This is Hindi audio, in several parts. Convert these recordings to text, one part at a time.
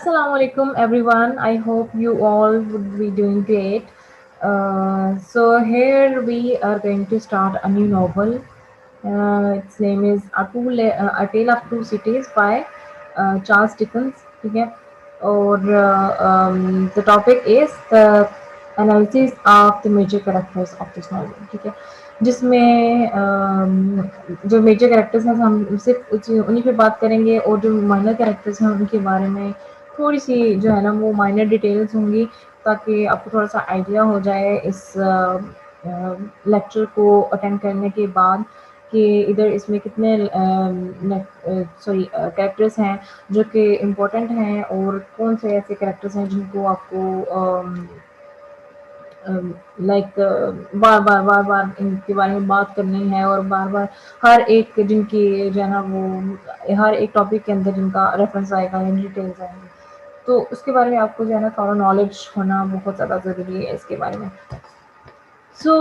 Assalamu alaikum, everyone. I hope you all would be doing great. So here we are going to start a new novel. Its name is A Tale of Two Cities by Charles Dickens. ठीक है और the topic is the analysis of the major characters of this novel. ठीक है जिसमें जो मेजर कैरेक्टर्स हैं हम सिर्फ उन्हीं पे बात करेंगे और जो माइनर कैरेक्टर्स हैं उनके बारे में थोड़ी सी जो है ना वो माइनर डिटेल्स होंगी ताकि आपको थोड़ा सा आइडिया हो जाए इस लेक्चर को अटेंड करने के बाद कि इधर इसमें कितने कैरेक्टर्स हैं जो कि इम्पोर्टेंट हैं और कौन से ऐसे कैरेक्टर्स हैं जिनको आपको लाइक बार इनके बारे में बात करनी है और बार हर एक जिनकी जो है ना वो हर एक टॉपिक के अंदर जिनका रेफरेंस आएगा या डिटेल्स आएंगे तो उसके बारे में आपको जो है ना थोड़ा नॉलेज होना बहुत ज़्यादा ज़रूरी है इसके बारे में। सो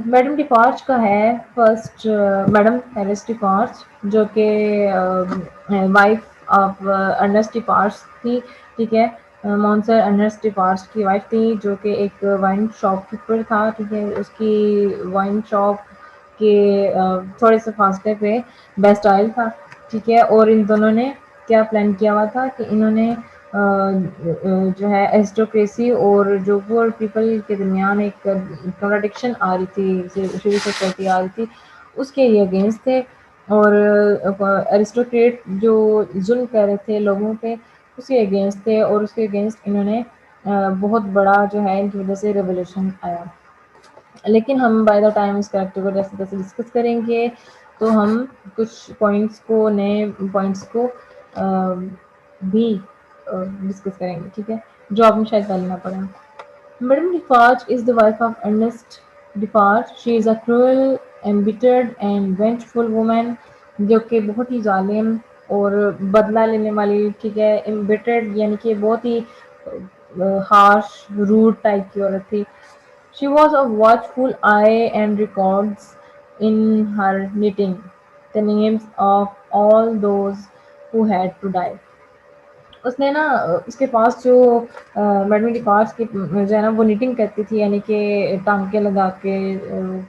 मैडम डिफार्ज का है फर्स्ट मैडम एलिस डिफार्ज जो कि वाइफ ऑफ अर्नेस्ट डिफार्ज थी। ठीक है मॉन्सर अर्नेस्ट डिफार्ज की वाइफ थी जो कि एक वाइन शॉपकीपर था। ठीक है उसकी वाइन शॉप के थोड़े से फासले पे बेस्ट ऑयल था। ठीक है और इन दोनों ने क्या प्लान किया हुआ था कि इन्होंने जो है एरिस्टोक्रेसी और जो पुअर पीपल के दरमियान एक कॉन्ट्रडिक्शन आ रही थी सिविल सोसाइटी आ रही थी उसके ये अगेंस्ट थे और एरिस्टोक्रेट जो जुल्म कर रहे थे लोगों पे उसके अगेंस्ट थे और उसके अगेंस्ट इन्होंने बहुत बड़ा जो है इनकी वजह से रेवोल्यूशन आया। लेकिन हम बाय द टाइम इस कैरेक्टर को जैसे जैसे डिस्कस करेंगे तो हम कुछ पॉइंट्स को नए पॉइंट्स को भी डिस्कस करेंगे। ठीक है जो आपने शायद पहले ना पढ़ा। Madam Defarge is the wife of Ernest Defarge. She is a cruel embittered and vengeful woman जो कि बहुत ही जालिम और बदला लेने वाली। ठीक है एम्बिटर्ड यानी कि बहुत ही हार्श रूड टाइप की औरत थी। She was a watchful eye and records in her knitting the names of all those who had to die. उसने ना उसके पास जो मैडम डिकॉर्ड्स की जो है ना वो निटिंग करती थी यानी कि टांके लगा के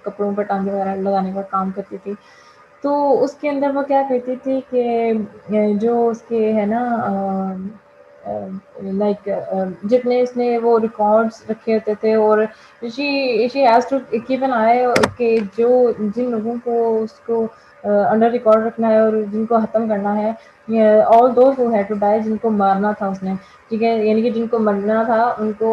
कपड़ों पर टांके वगैरह लगाने का काम करती थी। तो उसके अंदर वो क्या करती थी कि जो उसके है ना लाइक जितने इसने वो रिकॉर्ड्स रखे होते थे और she has to keep an eye कि जो जिन लोगों को उसको अंडर रिकॉर्ड रखना है और जिनको ख़त्म करना है all those who had to die जिनको मारना था उसने। ठीक है यानी कि जिनको मरना था उनको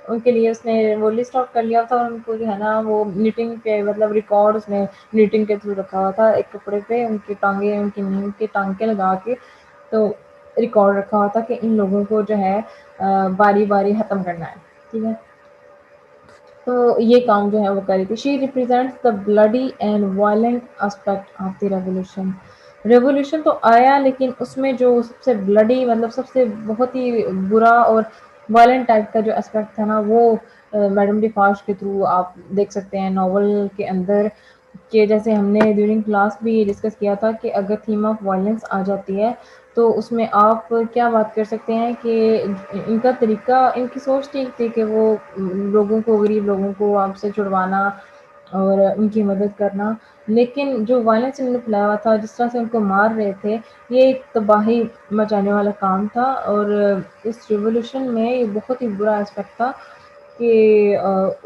उनके लिए उसने वो लिस्ट आउट कर लिया था और उनको जो है ना वो निटिंग पे मतलब रिकॉर्ड उसने निटिंग के थ्रू रखा हुआ था एक कपड़े पे उनकी टांगे उनकी नींद के टांके लगा के तो रिकॉर्ड रखा हुआ था कि इन लोगों को जो है बारी बारी ख़त्म करना है। ठीक है तो ये काम जो है वो करी थी। She represents the bloody and violent aspect of the revolution. Revolution तो आया लेकिन उसमें जो सबसे ब्लडी मतलब सबसे बहुत ही बुरा और वायलेंट टाइप का जो एस्पेक्ट था ना वो मैडम डिफार्ज के थ्रू आप देख सकते हैं नॉवल के अंदर कि जैसे हमने ड्यूरिंग क्लास भी डिस्कस किया था कि अगर थीम ऑफ वायलेंस आ जाती है तो उसमें आप क्या बात कर सकते हैं कि इनका तरीका इनकी सोच ठीक थी कि वो लोगों को गरीब लोगों को आपसे छुड़वाना और उनकी मदद करना लेकिन जो वायलेंस इन्होंने फैलाया हुआ था जिस तरह से उनको मार रहे थे ये एक तबाही मचाने वाला काम था और इस रिवोल्यूशन में ये बहुत ही बुरा एस्पेक्ट था कि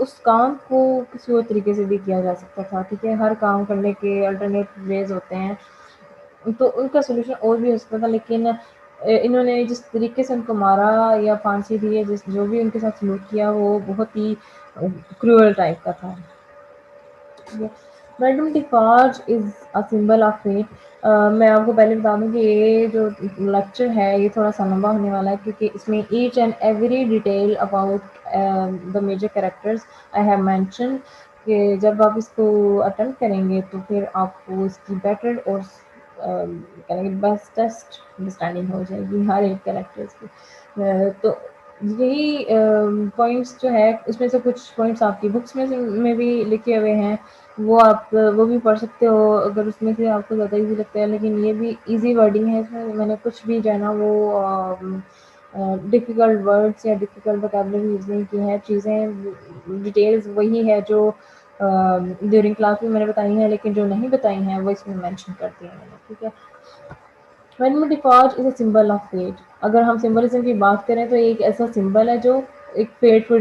उस काम को किसी और तरीके से भी किया जा सकता था। ठीक है हर काम करने के अल्टरनेट वेज होते हैं तो उनका सॉल्यूशन और भी हो सकता था लेकिन इन्होंने जिस तरीके से उनको मारा या फांसी दी है जिस जो भी उनके साथ सलूक किया वो बहुत ही क्रूअल टाइप का था। Madam Defarge is a symbol of fate. मैं आपको पहले बता दूं कि ये जो लेक्चर है ये थोड़ा सा लंबा होने वाला है क्योंकि इसमें each and every detail about the major characters I have mention कि जब आप इसको अटेम्प्ट करेंगे तो फिर आपको इसकी बेटर और करेंगे बेस्टेस्ट अंडरस्टैंडिंग हो जाएगी हर एक कैरेक्टर्स की। तो यही पॉइंट्स जो है उसमें से कुछ पॉइंट्स आपकी बुक्स में से में भी लिखे हुए हैं वो आप वो भी पढ़ सकते हो अगर उसमें से आपको ज़्यादा इजी लगता है लेकिन ये भी इजी वर्डिंग है इसमें मैंने कुछ भी जो है ना वो डिफ़िकल्ट वर्ड्स या डिफ़िकल्ट वोकैब्युलरी यूज़ नहीं की है, चीज़ें डिटेल्स वही है जो ड्यूरिंग क्लास में मैंने बताई हैं, लेकिन जो नहीं बताई हैं वो इसमें मेंशन कर दी हैं मैंने, ठीक है। Rainbow Defarge is a symbol of fate. अगर हम सिंबलिज्म की बात करें तो ये एक ऐसा सिंबल है जो एक फेट को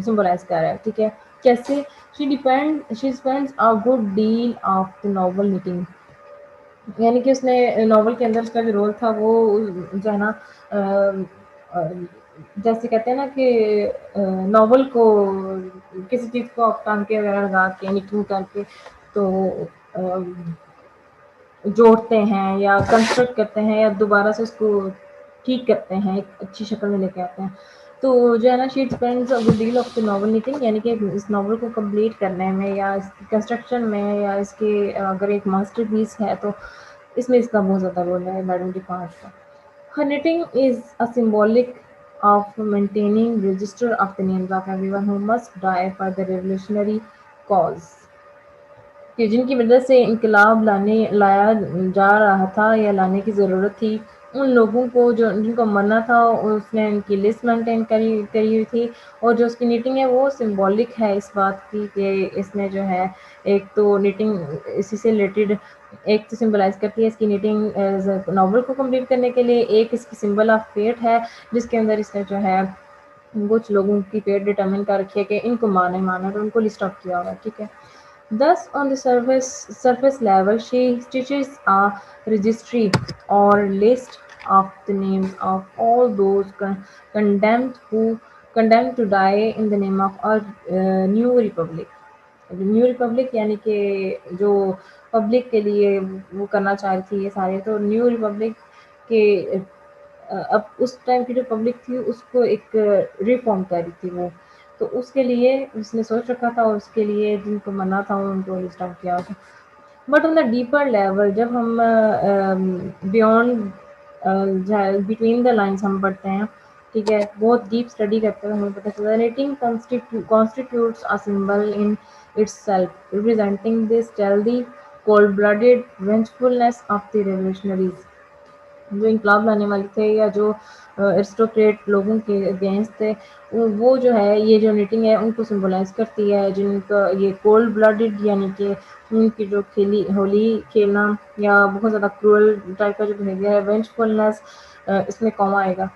सिंबलाइज कर रहा है, ठीक है। कैसे? She spends a good deal of the novel meeting, यानी कि उसने नॉवल के अंदर उसका जो रोल था वो जो है ना अ, अ, जैसे कहते हैं ना कि नॉवल को किसी चीज़ को आप टांके वगैरह लगा के निटिंग करके तो जोड़ते हैं या कंस्ट्रक्ट करते हैं या दोबारा से उसको ठीक करते हैं, एक अच्छी शक्ल में लेके आते हैं। तो जो है ना she spends a good deal of the novel knitting, यानी कि इस नॉवल को कंप्लीट करने में या इसकी कंस्ट्रक्शन में या इसके अगर एक मास्टरपीस है तो इसमें इसका बहुत ज़्यादा रोल है मैडम डिपार्ट का। Her knitting is a symbolic of maintaining register of the names of everyone who must die for the revolutionary cause, कि जिनकी वजह से इनकलाब लाया जा रहा था या लाने की ज़रूरत थी, उन लोगों को जो जिनको मरना था उसने इनकी लिस्ट मेंटेन करी करी हुई थी। और जो उसकी नीटिंग है वो सिंबॉलिक है इस बात की कि इसमें जो है एक तो नीटिंग इसी से रिलेटेड एक तो सिंबलाइज करती है इसकी नीटिंग नॉवल को कंप्लीट करने के लिए, एक इसकी सिंबल ऑफ फेट है जिसके अंदर इसने जो है कुछ लोगों की फेट डिटरमिन कर रखी है कि इनको मारना ही मारना है, तो उनको लिस्ट ऑफ किया हुआ है, ठीक है। Thus, on the surface level, she stitches a registry or list of the names of all those condemned who condemned to die in the name of a new republic. New Republic यानी कि जो पब्लिक के लिए वो करना चाह रही थी ये सारे, तो न्यू रिपब्लिक के अब उस टाइम की जो पब्लिक थी उसको एक रिफॉर्म कर रही थी वो, तो उसके लिए उसने सोच रखा था और उसके लिए जिनको मना था उनको लिस्ट आउट किया था। But on the deeper level जब हम बियॉन्ड बिटवीन द लाइन्स हम पढ़ते हैं, ठीक है, बहुत डीप स्टडी करते हैं, हमें पता चलता है rating constitutes a symbol in itself representing the stealthy cold-blooded vengefulness of the revolutionaries, जो इनकलाब लाने वाले थे या जो एरिस्टोक्रेट लोगों के अगेंस्ट थे, वो जो है ये जो नीटिंग है उनको सिंबलाइज करती है, जिनका ये कोल्ड ब्लडेड यानी कि उनकी जो खेली होली खेलना या बहुत ज़्यादा क्रूअल टाइप का जो बिहेवियर है, वेंचफुलनेस इसमें कम आएगा,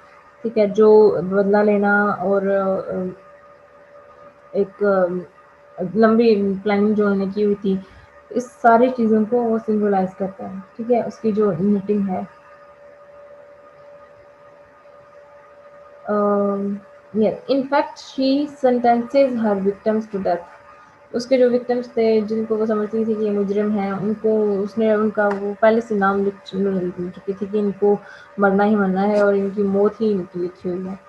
ठीक है, जो बदला लेना और एक लंबी प्लानिंग जो उन्होंने की हुई थी, इस सारी चीज़ों को वो सिंबलाइज करता है, ठीक है, उसकी जो नीटिंग है। yes, in fact she sentences her victims to death. उसके जो विक्टिम्स थे जिनको वो समझती थी कि ये मुजरिम हैं उनको उसने उनका वो पहले से नाम लिख चुकी थी कि इनको मरना ही मरना है और इनकी मौत ही इनकी लिखी हुई है।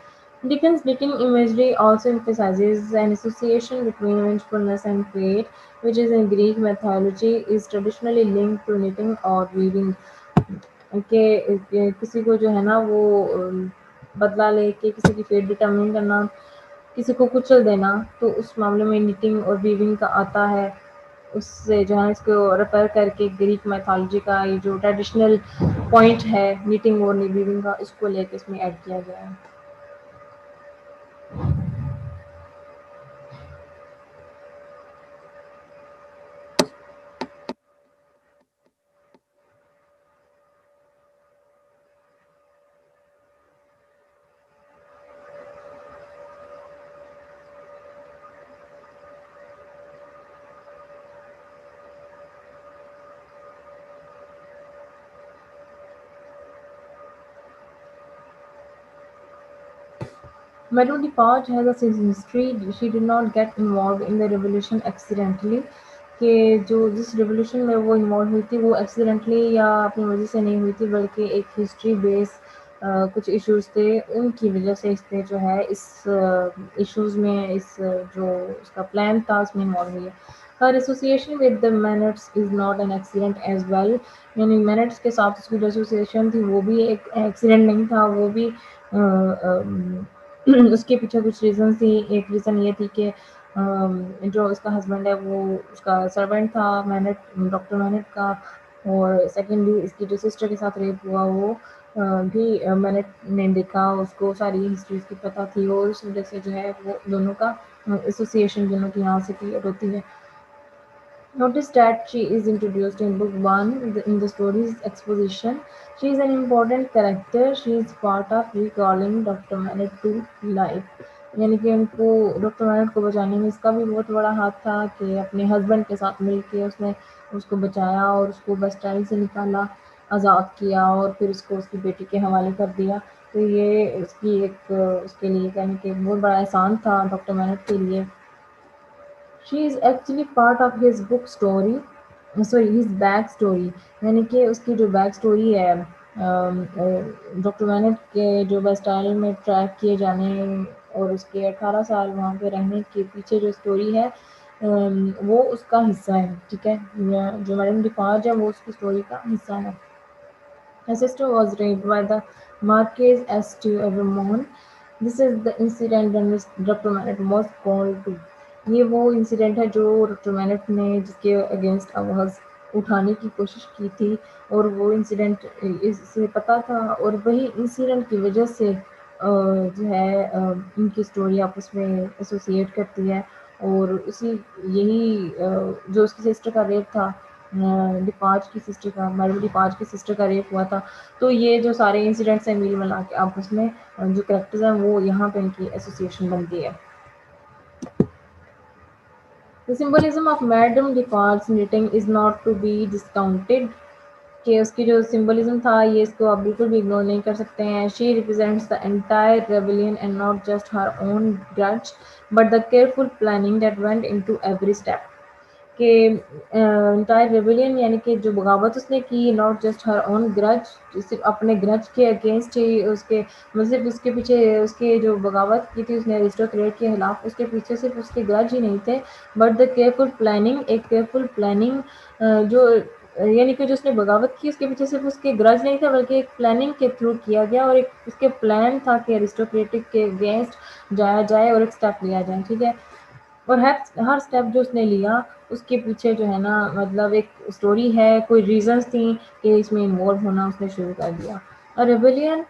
Dickens' knitting imagery also emphasizes an association between vengefulness and fate, which is in Greek mythology is traditionally linked to knitting or weaving. के किसी को जो है ना वो बदला लेके किसी की फेट डिटरमिन करना, किसी को कुचल देना, तो उस मामले में निटिंग और वीविंग का आता है। उससे जो है इसको रेफर करके ग्रीक माइथोलॉजी का ये जो ट्रेडिशनल पॉइंट है निटिंग और वीविंग का, इसको लेके इसमें ऐड किया गया है। Madame Defarge has a history. She did not get involved in the revolution accidentally. कि जो जिस रिवोल्यूशन में वो इन्वॉल्व हुई थी वो एक्सीडेंटली या अपनी मर्जी से नहीं हुई थी, बल्कि एक हिस्ट्री बेस कुछ इश्यूज थे उनकी वजह से इसने जो है इस इश्यूज में इस जो उसका प्लान था उसमें इन्वॉल्व हुई है। Her association with the Manettes is not an accident as well, यानी मैनट्स के साथ उसकी जो एसोसिएशन थी वो भी एक एक्सीडेंट नहीं था, वो भी उसके पीछे कुछ रीज़न थी। एक रीज़न ये थी कि जो उसका हस्बैंड है वो उसका सर्वेंट था मैनेट डॉक्टर मैनेट का, और सेकेंडली इसकी जो सिस्टर के साथ रेप हुआ वो मैंने देखा, उसको सारी हिस्ट्रीज़ की पता थी और उस वज़ह से जो है वो दोनों का एसोसिएशन दोनों की यहाँ से क्लियर होती है। Notice that she is introduced in book 1 in the story's exposition. She is an important character. She is part of recalling Dr. Manet to life. यानी कि उनको डॉक्टर मैनेट को बचाने में इसका भी बहुत बड़ा हाथ था कि अपने हस्बैंड के साथ मिलके उसने उसको बचाया और उसको बस टाइम से निकाला, आज़ाद किया और फिर उसको उसकी बेटी के हवाले कर दिया। तो ये उसकी एक उसके लिए कहने कि बहुत बड़ा एहसान था डॉक्टर मैनेट के लिए। She is actually part of his book story, sorry his back story, यानी कि उसकी जो बैक स्टोरी है डॉक्टर मैनेट के जो बस्टाइल में ट्रैक किए जाने और उसके 18 साल वहाँ पे रहने के पीछे जो स्टोरी है वो उसका हिस्सा है, ठीक है। जो मैडम डिफाज है वो उसकी स्टोरी का हिस्सा है। Her sister was raped by the Marquess St. Evremond. This is the incident when Dr. Manet was called to. ये वो इंसिडेंट है जो डॉक्टर मैनेट ने जिसके अगेंस्ट आवाज़ उठाने की कोशिश की थी और वो इंसिडेंट इससे पता था और वही इंसिडेंट की वजह से जो है इनकी स्टोरी आपस में एसोसिएट करती है और उसी यही जो उसकी सिस्टर का रेप था, डिपाज की सिस्टर का, मैडम डिपाज की सिस्टर का रेप हुआ था। तो ये जो सारे इंसिडेंट्स हैं मिल मिला के आपस में जो कैरेक्टर्स हैं वो यहाँ पे इनकी एसोसिएशन बनती है। The symbolism of Madame Defarge's knitting is not to be discounted. कि उसकी जो सिंबलिज्म था ये इसको आप बिल्कुल भी इग्नोर नहीं कर सकते हैं। She represents the entire rebellion and not just her own grudge but the careful planning that went into every step. कि एंटायर रेबेलियन यानी कि जो बगावत उसने की, not just her own grudge, सिर्फ अपने ग्रज के अगेंस्ट ही उसके मतलब उसके पीछे उसके जो बगावत की थी उसने अरिस्टोक्रेट के खिलाफ, उसके पीछे सिर्फ उसके ग्रज ही नहीं थे बट द केयरफुल प्लानिंग, एक केयरफुल प्लानिंग जो यानी कि जो उसने बगावत की उसके पीछे सिर्फ उसके ग्रज नहीं था बल्कि एक प्लानिंग के थ्रू किया गया और एक उसके प्लान था कि अरिस्टोक्रेटिक के अगेंस्ट जाया जाए और एक स्टेप लिया जाए, ठीक है। और हर स्टेप जो उसने लिया उसके पीछे जो है ना मतलब एक स्टोरी है, कोई रीजंस थी कि इसमें इन्वॉल्व होना उसने शुरू कर दिया। A rebellion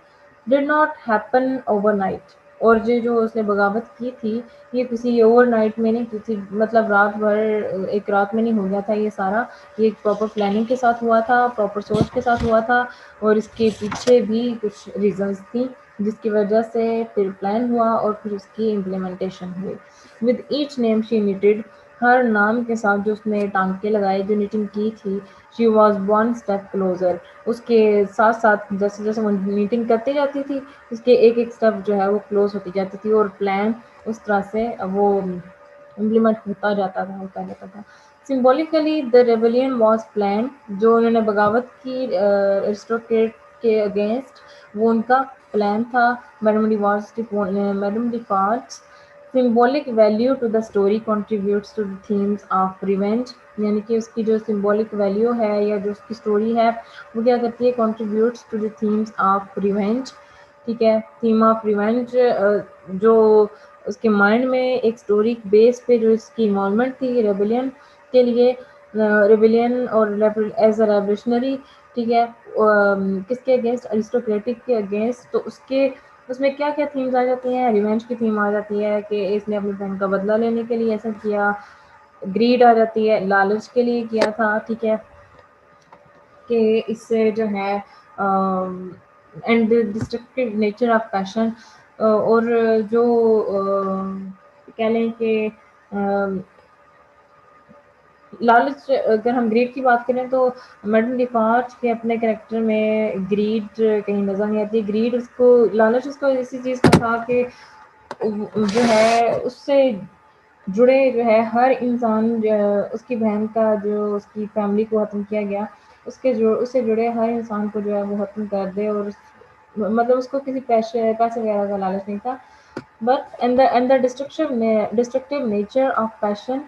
did not happen overnight, और ये जो उसने बगावत की थी ये किसी ओवरनाइट में नहीं की थी, मतलब रात भर एक रात में नहीं हो गया था ये सारा। ये एक प्रॉपर प्लानिंग के साथ हुआ था, प्रॉपर सोच के साथ हुआ था और इसके पीछे भी कुछ रीजंस थी जिसकी वजह से फिर प्लान हुआ और फिर उसकी इम्प्लीमेंटेशन हुई। With each name she knitted, हर नाम के साथ जो उसने टांके लगाए जो निटिंग की थी, she was one step closer, उसके साथ साथ जैसे जैसे वो मीटिंग करती जाती थी उसके एक एक स्टेप जो है वो क्लोज होती जाती थी और प्लान उस तरह से वो इम्प्लीमेंट होता जाता था। Symbolically the rebellion was plan, जो उन्होंने बगावत की एरिस्टोक्रेट के अगेंस्ट वो उनका प्लान था। Madame Defarge symbolic value to the story contributes to the themes of revenge, यानी कि उसकी जो सिंबॉलिक वैल्यू है या जो उसकी स्टोरी है वो क्या करती है, contributes to the themes of revenge, ठीक है। थीम ऑफ रिवेंज जो उसके माइंड में एक स्टोरी बेस पे जो इसकी इन्वॉल्वमेंट थी रेबेलियन के लिए, रेबेलियन और एज अ रेवोल्यूशनरी, ठीक है। किसके अगेंस्ट, अरिस्टोक्रेटिक के अगेंस्ट, तो उसके उसमें क्या क्या थीम्स आ जाती हैं, रिवेंज की थीम आ जाती है कि इसने अपनी बहन का बदला लेने के लिए ऐसा किया, ग्रीड आ जाती है, लालच के लिए किया था, ठीक है, कि इससे जो है and destructive nature of passion, और जो कह लें कि लालच, अगर हम ग्रीड की बात करें तो मैडम डिफार्ज के अपने कैरेक्टर में ग्रीड कहीं नज़र नहीं आती। ग्रीड उसको, लालच उसको ऐसी चीज़ का था कि जो है उससे जुड़े जो है हर इंसान उसकी बहन का जो उसकी फैमिली को ख़त्म किया गया, उससे जुड़े हर इंसान को जो है वो ख़त्म कर दे और मतलब उसको किसी पैसे पैसे वगैरह का लालच नहीं था। But and the destructive nature of passion,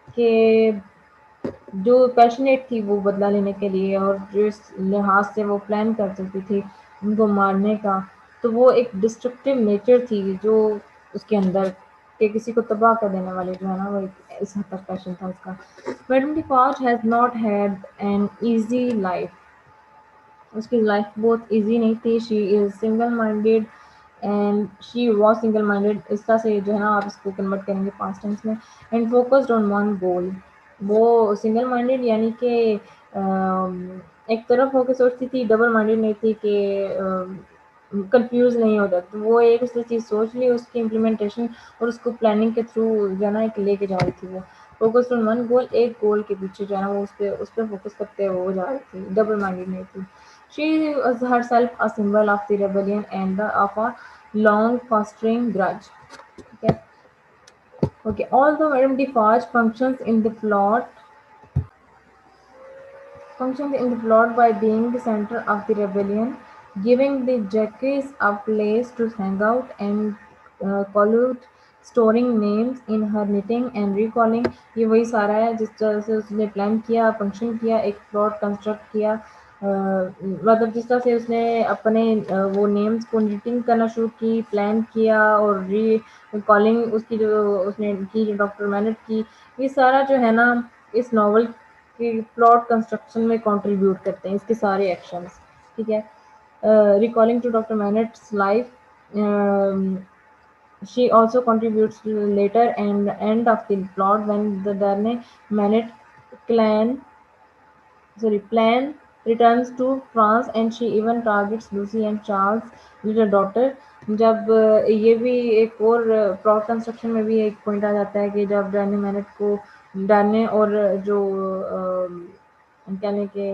के जो पैशनेट थी वो बदला लेने के लिए और जिस लिहाज से वो प्लान कर सकती थी उनको मारने का, तो वो एक डिस्ट्रक्टिव नेचर थी जो उसके अंदर, कि किसी को तबाह कर देने वाले जो है ना वो इस हद तक पैशन था उसका। Madam default has not had an easy life, उसकी लाइफ बहुत इजी नहीं थी। She is single minded and she was single minded, इस तरह से जो है ना आप इसको कन्वर्ट करेंगे पास्ट टेंस में। And focused on one goal, वो सिंगल माइंडेड यानी कि एक तरफ होकर सोचती थी, डबल माइंडेड नहीं थी कि कंफ्यूज नहीं हो जाती। वो एक उसने चीज़ सोच ली, उसकी इम्प्लीमेंटेशन और उसको प्लानिंग के थ्रू जो है ना एक लेके जा रही थी। वो फोकस्ड ऑन वन गोल, एक गोल के पीछे जो है ना वो उस पे फोकस करते हुए वो जा रही थी, डबल माइंडेड नहीं थी। She was herself a symbol of the rebellion and of a long fostering grudge. Okay. Okay. Although Madame Defarge functions in the plot by being the center of the rebellion, giving the Jackies a place to hang out and collude, storing names in her knitting and recalling, ये वही सारा है जिस तरह से उसने प्लान किया, फंक्शन किया, एक प्लॉट कंस्ट्रक्ट किया। मतलब जिस तरह से उसने अपने वो नेम्स को निटिंग करना शुरू की, प्लान किया और कॉलिंग उसकी जो उसने की, जो डॉक्टर मैनेट की, ये सारा जो है ना इस नॉवल कि प्लॉट कंस्ट्रक्शन में कंट्रीब्यूट करते हैं इसके सारे एक्शंस। ठीक है। Recalling to doctor Manette's life, she also contributes later and end of the plot when the Darnay Manet clan plan returns to France and she even targets Lucy and Charles' little daughter। जब ये भी एक और प्लॉट कंस्ट्रक्शन में भी एक पॉइंट आ जाता है कि जब डैनी मैनेट को डैनी और जो कहने के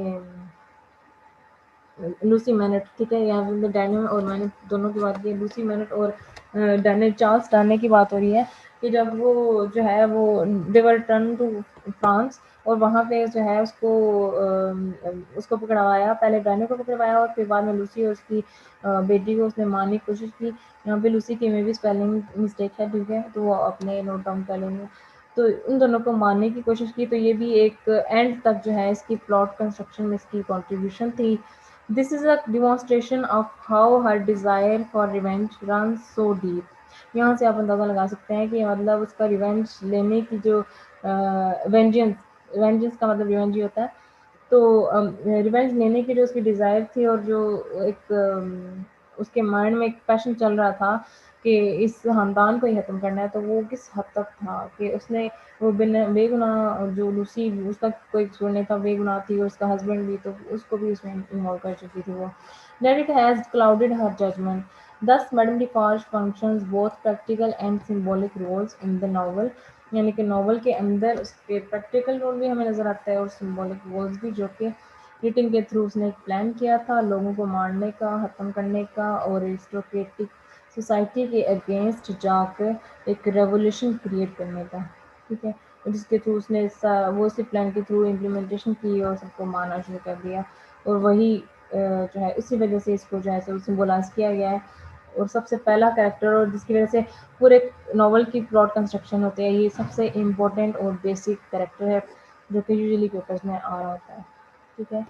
लूसी मैनेट, ठीक है, यहाँ पे डैनियल और मैंने दोनों की बात की है। लूसी मैनेट और डैनियल चार्ल्स डार्ने की बात हो रही है कि जब वो जो है वो दे वर रिटर्न टू फ्रांस और वहाँ पे जो है उसको पकड़वाया, पहले डैनियल को पकड़वाया और फिर बाद में लूसी और उसकी बेटी को उसने मारने की कोशिश की। यहाँ पे लूसी की में भी स्पेलिंग मिस्टेक है, ठीक है, तो वो अपने नोट डाउन कर लेंगे। तो उन दोनों को मारने की कोशिश की, तो ये भी एक एंड तक जो है इसकी प्लॉट कंस्ट्रक्शन में इसकी कंट्रीब्यूशन थी। This is a demonstration of how her desire for revenge runs so deep। यहाँ से आप अंदाज़ा लगा सकते हैं कि मतलब उसका रिवेंज लेने की जो वेंजेंस, वेंजेंस का मतलब रिवेंज ही होता है। तो रिवेंज लेने की जो उसकी डिज़ायर थी और जो एक उसके माइंड में एक पैशन चल रहा था कि इस ख़ानदान को ही ख़त्म करना है, तो वो किस हद तक था कि उसने वो बेगुनाह जो लूसी, उसका कोई कसूर नहीं था, बेगुनाह थी और उसका हस्बैंड भी, तो उसको भी उसमें इन्वॉल्व कर चुकी थी वो। That it has clouded her judgment. Thus, Madame Defarge functions both practical and symbolic roles in the novel। यानी कि नॉवल के अंदर उसके प्रैक्टिकल रोल भी हमें नज़र आता है और सिंबॉलिक रोल्स भी, जो कि रीटिंग के थ्रू उसने एक प्लान किया था लोगों को मारने का, ख़त्म करने का और एरिस्टोक्रेटिक सोसाइटी के अगेंस्ट जाकर एक रेवोल्यूशन क्रिएट करने का। ठीक है, जिसके थ्रू उसने वो इसी प्लान के थ्रू इम्प्लीमेंटेशन की और सबको मारना शुरू कर दिया। और वही जो है इसी वजह से इसको जो है सिम्बोलाइज किया गया है। और सबसे पहला कैरेक्टर और जिसकी वजह से पूरे नॉवल की प्लॉट कंस्ट्रक्शन होते हैं, ये सबसे इम्पोर्टेंट और बेसिक कैरेक्टर है जो कि यूजुअली पेपर्स में आ रहा होता है। ठीक है।